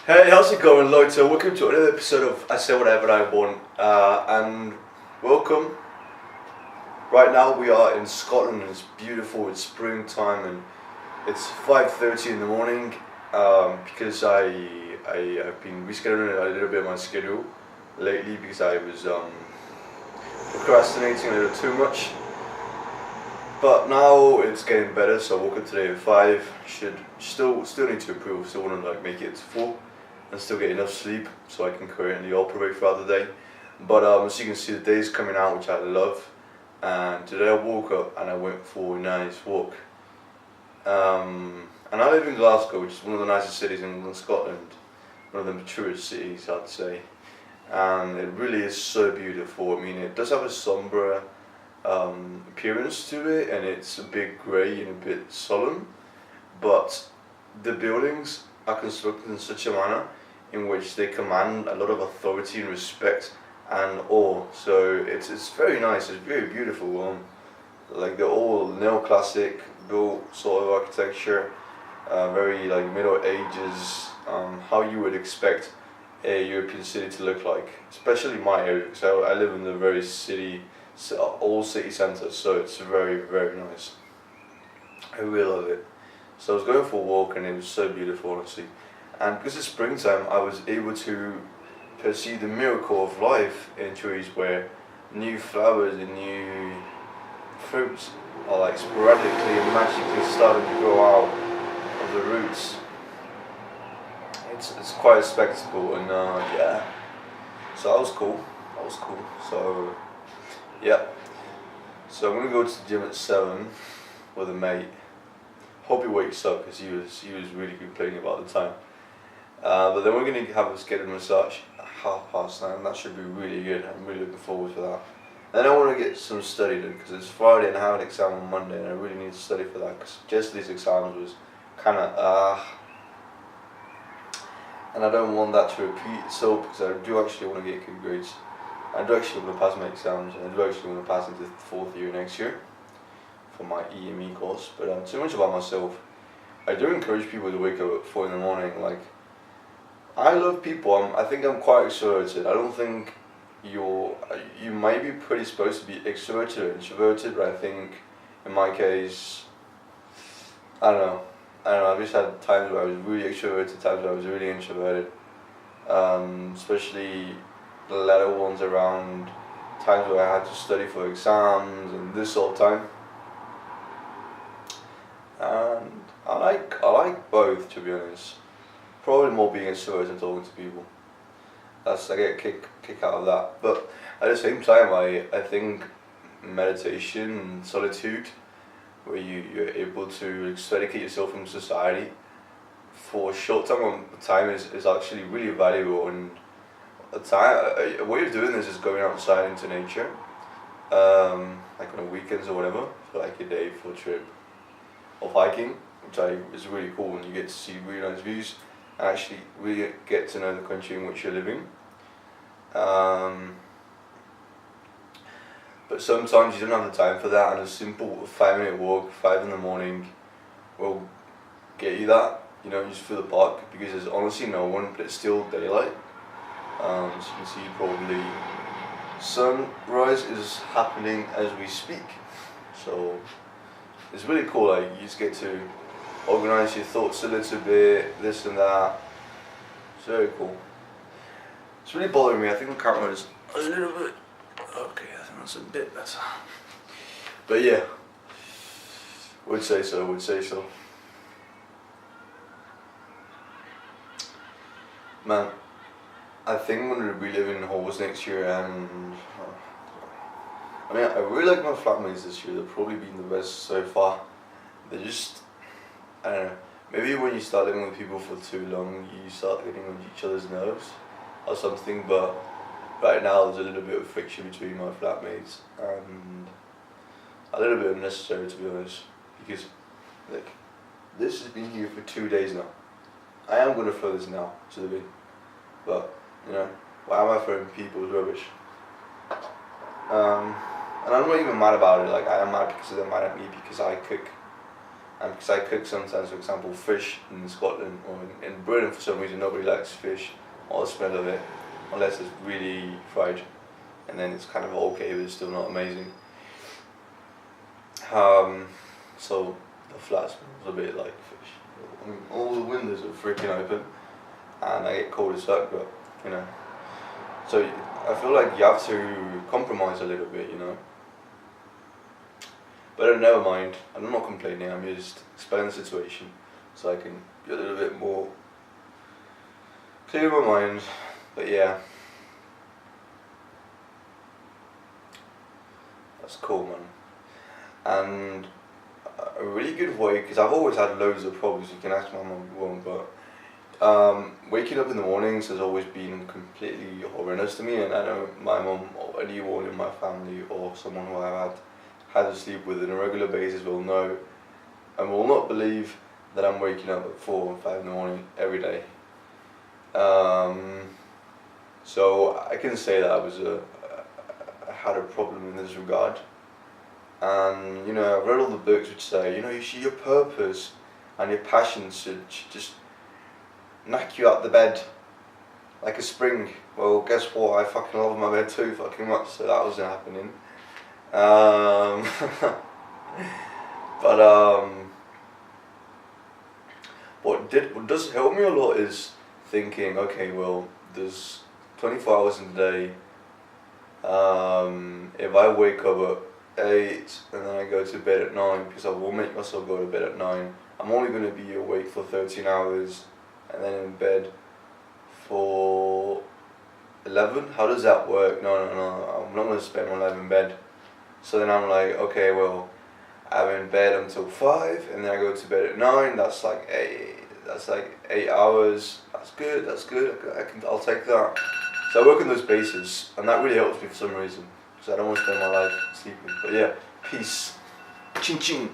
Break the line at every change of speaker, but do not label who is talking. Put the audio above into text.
Hey, how's it going, Lloyd? So, welcome to another episode of I Say Whatever I Want, and welcome. Right now, we are in Scotland, and it's beautiful. It's springtime, and it's 5:30 in the morning. Because I have been rescheduling a little bit of my schedule lately because I was procrastinating a little too much. But now it's getting better. So I woke up today at 5. Should still need to improve. Still want to make it to 4 and still get enough sleep so I can currently operate throughout the day. But as you can see, the day is coming out, which I love. And today I woke up and I went for a nice walk. And I live in Glasgow, which is one of the nicest cities in Scotland, one of the truest cities, I'd say. And it really is so beautiful. I mean, it does have a sombre appearance to it, and it's a bit grey and a bit solemn, but the buildings are constructed in such a manner in which they command a lot of authority and respect and awe. So it's very nice. It's very beautiful. Like they're all neoclassic built sort of architecture, very like Middle Ages. How you would expect a European city to look like, especially my area. So I live in the very old city centre. So it's very nice. I really love it. So I was going for a walk and it was so beautiful, honestly. And because it's springtime, I was able to perceive the miracle of life in trees where new flowers and new fruits are like sporadically and magically starting to grow out of the roots. It's quite a spectacle, and yeah. So that was cool. That was cool. So yeah. So I'm gonna go to the gym at 7 with a mate. Hope he wakes up because he was really complaining about the time. But then we're going to have a scheduled massage at 9:30. That should be really good. I'm really looking forward to that. Then I want to get some study done because it's Friday and I have an exam on Monday, and I really need to study for that because just these exams was kind of and I don't want that to repeat itself because I do actually want to get good grades. I do actually want to pass my exams, and I do actually want to pass into the 4th year next year for my EME course. But too much about myself. I do encourage people to wake up at 4 in the morning. Like, I love people. I think I'm quite extroverted. I don't think you might be pretty supposed to be extroverted or introverted, but I think in my case, I don't know. I've just had times where I was really extroverted, times where I was really introverted. Especially the latter ones around times where I had to study for exams and this sort of time. And I like both, to be honest. Probably more being extroverted and talking to people. I get a kick out of that. But at the same time, I think meditation and solitude, where you're able to dedicate yourself from society for a short time is actually really valuable. And a way of doing this is going outside into nature, like on the weekends or whatever, for like a day for a trip of hiking, which is really cool, and you get to see really nice views and actually really get to know the country in which you're living. But sometimes you don't have the time for that, and a simple 5 minute walk, 5 in the morning, will get you that. You know, just through the park because there's honestly no one, but it's still daylight. As you can see, probably sunrise is happening as we speak. So it's really cool. Like, you just get to organize your thoughts a little bit, this and that. It's very cool. It's really bothering me. I think the camera is a little bit okay. I think that's a bit better. But yeah, would say so. Man, I think I'm gonna be living in halls next year, and I mean, I really like my flatmates this year. They've probably been the best so far. They're just, I don't know, maybe when you start living with people for too long, you start getting on each other's nerves or something, but right now there's a little bit of friction between my flatmates, and a little bit unnecessary, to be honest, because, like, this has been here for 2 days now. I am going to throw this now to the bin, but, you know, why am I throwing people's rubbish? And I'm not even mad about it. Like, I am mad because they're mad at me because I cook and because I cook sometimes, for example, fish in Scotland or in Britain, for some reason nobody likes fish or the smell of it, unless it's really fried, and then it's kind of okay, but it's still not amazing. So the flat smells a bit like fish. I mean, all the windows are freaking open, and I get cold as fuck, but you know. So I feel like you have to compromise a little bit, you know. But never mind, I'm not complaining, I'm just explaining the situation so I can be a little bit more clear in my mind. But yeah, that's cool, man. And a really good way, because I've always had loads of problems, you can ask my mum if you want, but waking up in the mornings has always been completely horrendous to me, and I know my mum or anyone in my family or someone who I've had to sleep with on a regular basis will know and will not believe that I'm waking up at 4 and 5 in the morning every day. So I can say that I had a problem in this regard. And you know, I've read all the books which say, you know, your purpose and your passion should just knock you out the bed like a spring. Well, guess what? I fucking love my bed too fucking much, so that wasn't happening. But what does help me a lot is thinking, okay, well, there's 24 hours in the day. If I wake up at 8 and then I go to bed at 9, because I will make myself go to bed at 9, I'm only going to be awake for 13 hours and then in bed for 11. How does that work? No, I'm not going to spend my life in bed. So then I'm like, okay, well, I'm in bed until 5 and then I go to bed at 9. That's like 8 hours. That's good. I'll take that. So I work on those bases, and that really helps me for some reason, because I don't want to spend my life sleeping. But yeah, peace. Ching ching.